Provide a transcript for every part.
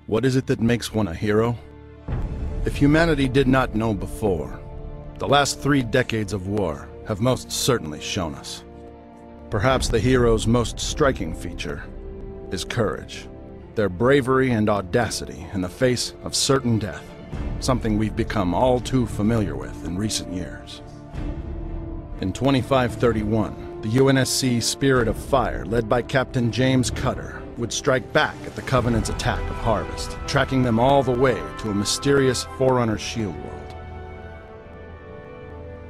What is it that makes one a hero? If humanity did not know before, the last 3 decades of war have most certainly shown us. Perhaps the hero's most striking feature is courage. Their bravery and audacity in the face of certain death, something we've become all too familiar with in recent years. In 2531, the UNSC Spirit of Fire, led by Captain James Cutter, would strike back at the Covenant's attack of Harvest, tracking them all the way to a mysterious Forerunner shield world.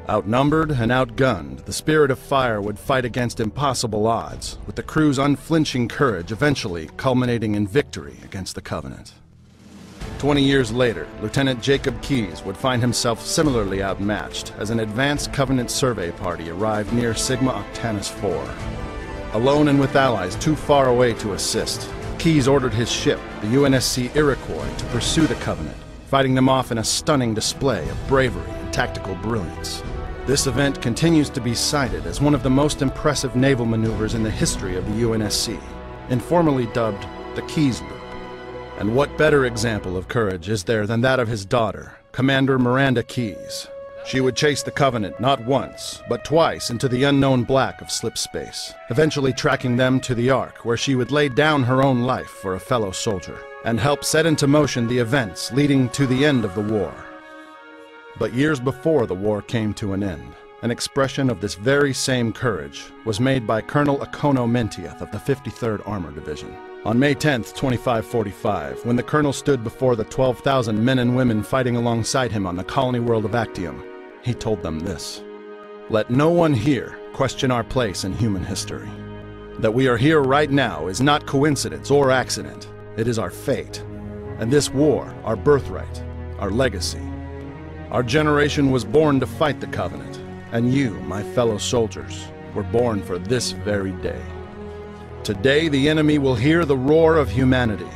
Outnumbered and outgunned, the Spirit of Fire would fight against impossible odds, with the crew's unflinching courage eventually culminating in victory against the Covenant. 20 years later, Lieutenant Jacob Keyes would find himself similarly outmatched as an advanced Covenant survey party arrived near Sigma Octantis IV. Alone and with allies too far away to assist, Keyes ordered his ship, the UNSC Iroquois, to pursue the Covenant, fighting them off in a stunning display of bravery and tactical brilliance. This event continues to be cited as one of the most impressive naval maneuvers in the history of the UNSC, informally dubbed the Keyes Loop. And what better example of courage is there than that of his daughter, Commander Miranda Keyes? She would chase the Covenant not once, but twice into the unknown black of slip space, eventually tracking them to the Ark, where she would lay down her own life for a fellow soldier, and help set into motion the events leading to the end of the war. But years before the war came to an end, an expression of this very same courage was made by Colonel Akono Mentieth of the 53rd Armored Division. On May 10, 2545, when the colonel stood before the 12,000 men and women fighting alongside him on the colony world of Actium, he told them this: "Let no one here question our place in human history. That we are here right now is not coincidence or accident. It is our fate. And this war, our birthright, our legacy. Our generation was born to fight the Covenant, and you, my fellow soldiers, were born for this very day. Today the enemy will hear the roar of humanity,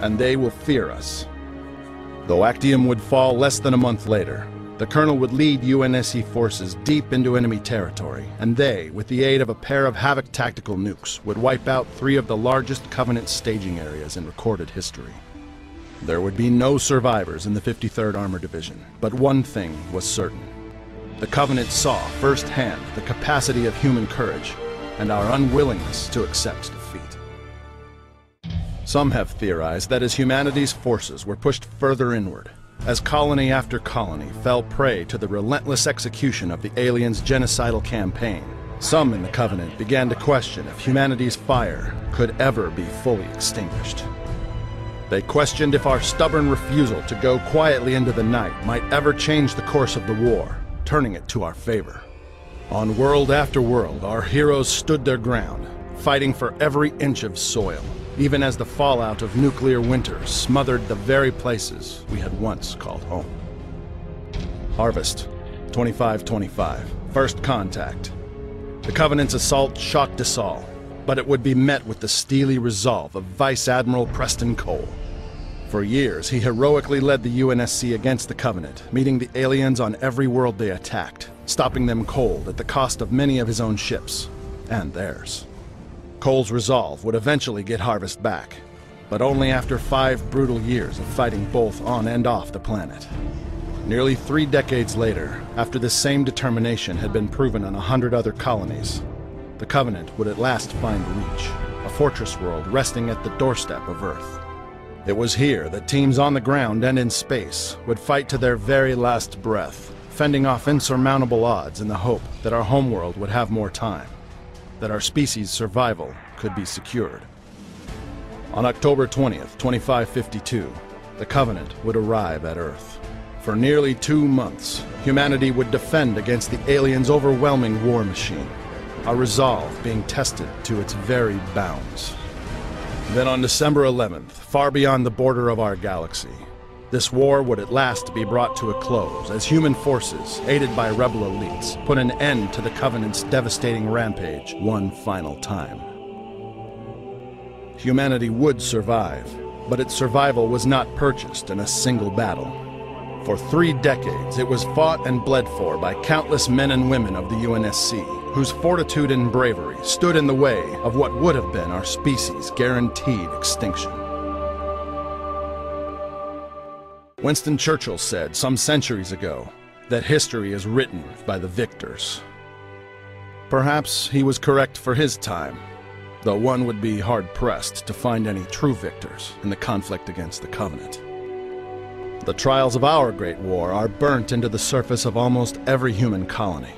and they will fear us." Though Actium would fall less than a month later, the colonel would lead UNSC forces deep into enemy territory, and they, with the aid of a pair of Havoc tactical nukes, would wipe out 3 of the largest Covenant staging areas in recorded history. There would be no survivors in the 53rd Armored Division, but one thing was certain. The Covenant saw firsthand the capacity of human courage and our unwillingness to accept defeat. Some have theorized that as humanity's forces were pushed further inward, as colony after colony fell prey to the relentless execution of the aliens' genocidal campaign, some in the Covenant began to question if humanity's fire could ever be fully extinguished. They questioned if our stubborn refusal to go quietly into the night might ever change the course of the war, turning it to our favor. On world after world, our heroes stood their ground, fighting for every inch of soil, even as the fallout of nuclear winter smothered the very places we had once called home. Harvest, 2525, first contact. The Covenant's assault shocked us all, but it would be met with the steely resolve of Vice Admiral Preston Cole. For years, he heroically led the UNSC against the Covenant, meeting the aliens on every world they attacked, stopping them cold at the cost of many of his own ships, and theirs. Cole's resolve would eventually get Harvest back, but only after 5 brutal years of fighting both on and off the planet. Nearly 3 decades later, after this same determination had been proven on 100 other colonies, the Covenant would at last find Reach, a fortress world resting at the doorstep of Earth. It was here that teams on the ground and in space would fight to their very last breath, fending off insurmountable odds in the hope that our homeworld would have more time, that our species' survival could be secured. On October 20th, 2552, the Covenant would arrive at Earth. For nearly 2 months, humanity would defend against the aliens' overwhelming war machine, our resolve being tested to its very bounds. Then on December 11th, far beyond the border of our galaxy, this war would at last be brought to a close as human forces, aided by rebel elites, put an end to the Covenant's devastating rampage one final time. Humanity would survive, but its survival was not purchased in a single battle. For 3 decades, it was fought and bled for by countless men and women of the UNSC, whose fortitude and bravery stood in the way of what would have been our species' guaranteed extinction. Winston Churchill said some centuries ago that history is written by the victors. Perhaps he was correct for his time, though one would be hard-pressed to find any true victors in the conflict against the Covenant. The trials of our Great War are burnt into the surface of almost every human colony.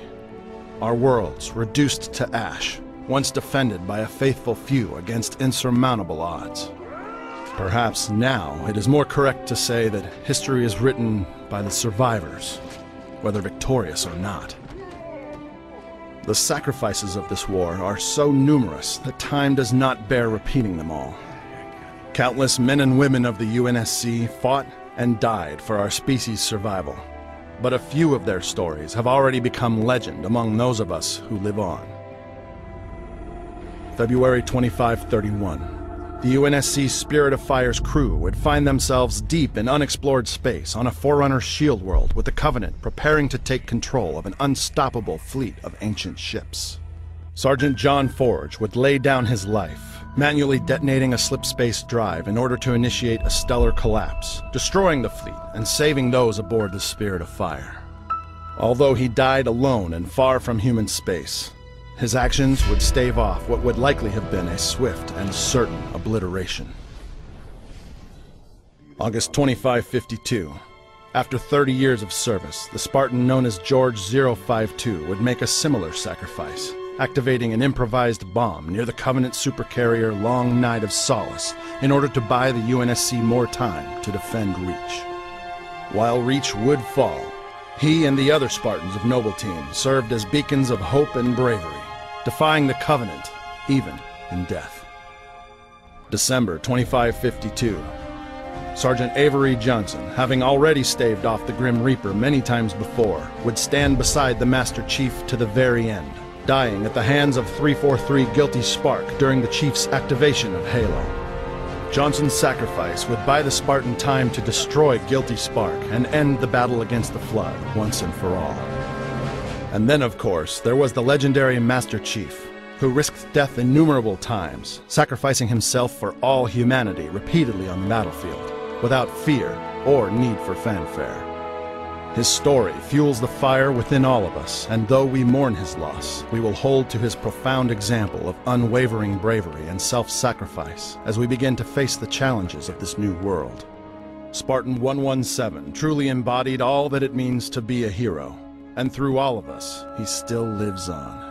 Our worlds reduced to ash, once defended by a faithful few against insurmountable odds. Perhaps now it is more correct to say that history is written by the survivors, whether victorious or not. The sacrifices of this war are so numerous that time does not bear repeating them all. Countless men and women of the UNSC fought and died for our species' survival, but a few of their stories have already become legend among those of us who live on. February 2531. The UNSC Spirit of Fire's crew would find themselves deep in unexplored space on a Forerunner shield world with the Covenant preparing to take control of an unstoppable fleet of ancient ships. Sergeant John Forge would lay down his life, manually detonating a slip-space drive in order to initiate a stellar collapse, destroying the fleet and saving those aboard the Spirit of Fire. Although he died alone and far from human space, his actions would stave off what would likely have been a swift and certain obliteration. August 2552. After 30 years of service, the Spartan known as George 052 would make a similar sacrifice, activating an improvised bomb near the Covenant supercarrier Long Night of Solace in order to buy the UNSC more time to defend Reach. While Reach would fall, he and the other Spartans of Noble Team served as beacons of hope and bravery, defying the Covenant, even in death. December 2552. Sergeant Avery Johnson, having already staved off the Grim Reaper many times before, would stand beside the Master Chief to the very end, dying at the hands of 343 Guilty Spark during the Chief's activation of Halo. Johnson's sacrifice would buy the Spartan time to destroy Guilty Spark and end the battle against the Flood once and for all. And then, of course, there was the legendary Master Chief, who risked death innumerable times, sacrificing himself for all humanity repeatedly on the battlefield, without fear or need for fanfare. His story fuels the fire within all of us, and though we mourn his loss, we will hold to his profound example of unwavering bravery and self-sacrifice as we begin to face the challenges of this new world. Spartan 117 truly embodied all that it means to be a hero, and through all of us, he still lives on.